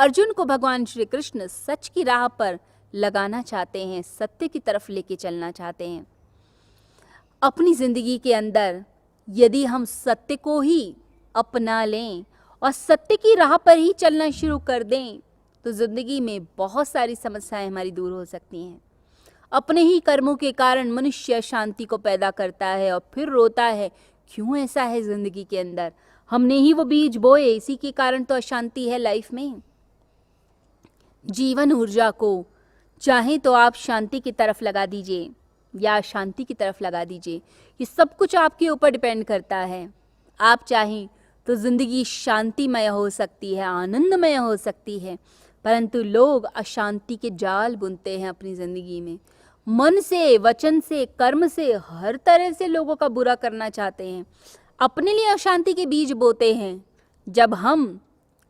अर्जुन को भगवान श्री कृष्ण सच की राह पर लगाना चाहते हैं, सत्य की तरफ लेके चलना चाहते हैं। अपनी ज़िंदगी के अंदर यदि हम सत्य को ही अपना लें और सत्य की राह पर ही चलना शुरू कर दें तो ज़िंदगी में बहुत सारी समस्याएं हमारी दूर हो सकती हैं। अपने ही कर्मों के कारण मनुष्य शांति को पैदा करता है और फिर रोता है, क्यों ऐसा है ज़िंदगी के अंदर, हमने ही वो बीज बोए, इसी के कारण तो अशांति है लाइफ में। जीवन ऊर्जा को चाहे तो आप शांति की तरफ लगा दीजिए या शांति की तरफ लगा दीजिए, ये सब कुछ आपके ऊपर डिपेंड करता है। आप चाहें तो ज़िंदगी शांतिमय हो सकती है, आनंदमय हो सकती है, परंतु लोग अशांति के जाल बुनते हैं अपनी ज़िंदगी में। मन से, वचन से, कर्म से, हर तरह से लोगों का बुरा करना चाहते हैं, अपने लिए अशांति के बीज बोते हैं। जब हम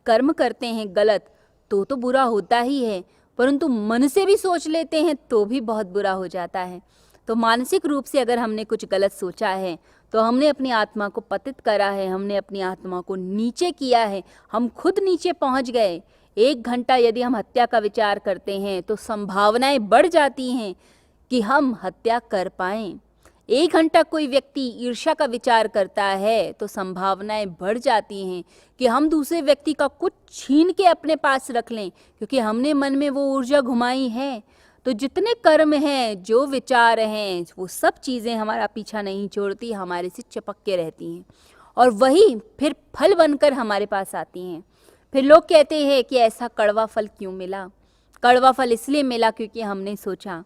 कर्म करते हैं गलत तो बुरा होता ही है, परंतु मन से भी सोच लेते हैं तो भी बहुत बुरा हो जाता है। तो मानसिक रूप से अगर हमने कुछ गलत सोचा है तो हमने अपनी आत्मा को पतित करा है, हमने अपनी आत्मा को नीचे किया है, हम खुद नीचे पहुंच गए। 1 घंटा यदि हम हत्या का विचार करते हैं तो संभावनाएं बढ़ जाती हैं कि हम हत्या कर पाएं। 1 घंटा कोई व्यक्ति ईर्ष्या का विचार करता है तो संभावनाएं बढ़ जाती हैं कि हम दूसरे व्यक्ति का कुछ छीन के अपने पास रख लें, क्योंकि हमने मन में वो ऊर्जा घुमाई है। तो जितने कर्म हैं, जो विचार हैं, वो सब चीज़ें हमारा पीछा नहीं छोड़ती, हमारे से चिपक के रहती हैं और वही फिर फल बनकर हमारे पास आती हैं। फिर लोग कहते हैं कि ऐसा कड़वा फल क्यों मिला। कड़वा फल इसलिए मिला क्योंकि हमने सोचा।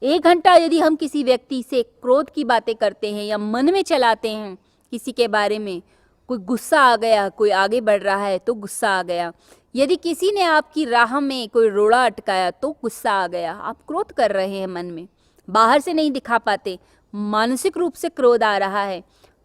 1 घंटा यदि हम किसी व्यक्ति से क्रोध की बातें करते हैं या मन में चलाते हैं किसी के बारे में, कोई गुस्सा आ गया, कोई आगे बढ़ रहा है तो गुस्सा आ गया, यदि किसी ने आपकी राह में कोई रोड़ा अटकाया तो गुस्सा आ गया, आप क्रोध कर रहे हैं मन में, बाहर से नहीं दिखा पाते, मानसिक रूप से क्रोध आ रहा है,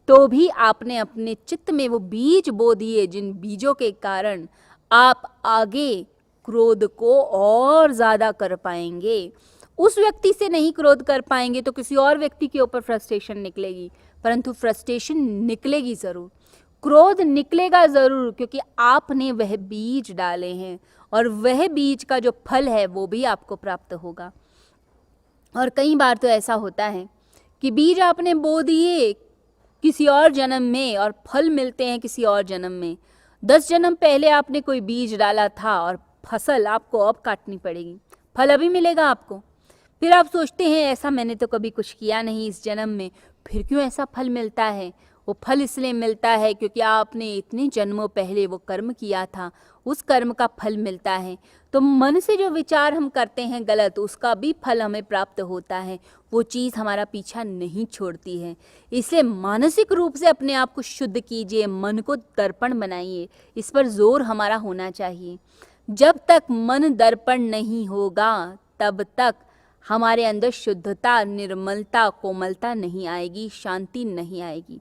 तो भी आपने अपने चित्त में वो बीज बो दिए, जिन बीजों के कारण आप आगे क्रोध को और ज़्यादा कर पाएंगे। उस व्यक्ति से नहीं क्रोध कर पाएंगे तो किसी और व्यक्ति के ऊपर फ्रस्ट्रेशन निकलेगी, परंतु फ्रस्ट्रेशन निकलेगी ज़रूर, क्रोध निकलेगा ज़रूर, क्योंकि आपने वह बीज डाले हैं और वह बीज का जो फल है वो भी आपको प्राप्त होगा। और कई बार तो ऐसा होता है कि बीज आपने बो दिए किसी और जन्म में और फल मिलते हैं किसी और जन्म में। 10 जन्म पहले आपने कोई बीज डाला था और फसल आपको अब काटनी पड़ेगी, फल अभी मिलेगा आपको। फिर आप सोचते हैं ऐसा मैंने तो कभी कुछ किया नहीं इस जन्म में, फिर क्यों ऐसा फल मिलता है। वो फल इसलिए मिलता है क्योंकि आपने इतने जन्मों पहले वो कर्म किया था, उस कर्म का फल मिलता है। तो मन से जो विचार हम करते हैं गलत, उसका भी फल हमें प्राप्त होता है, वो चीज़ हमारा पीछा नहीं छोड़ती है। इसलिए मानसिक रूप से अपने आप को शुद्ध कीजिए, मन को दर्पण बनाइए, इस पर जोर हमारा होना चाहिए। जब तक मन दर्पण नहीं होगा तब तक हमारे अंदर शुद्धता, निर्मलता, कोमलता नहीं आएगी, शांति नहीं आएगी।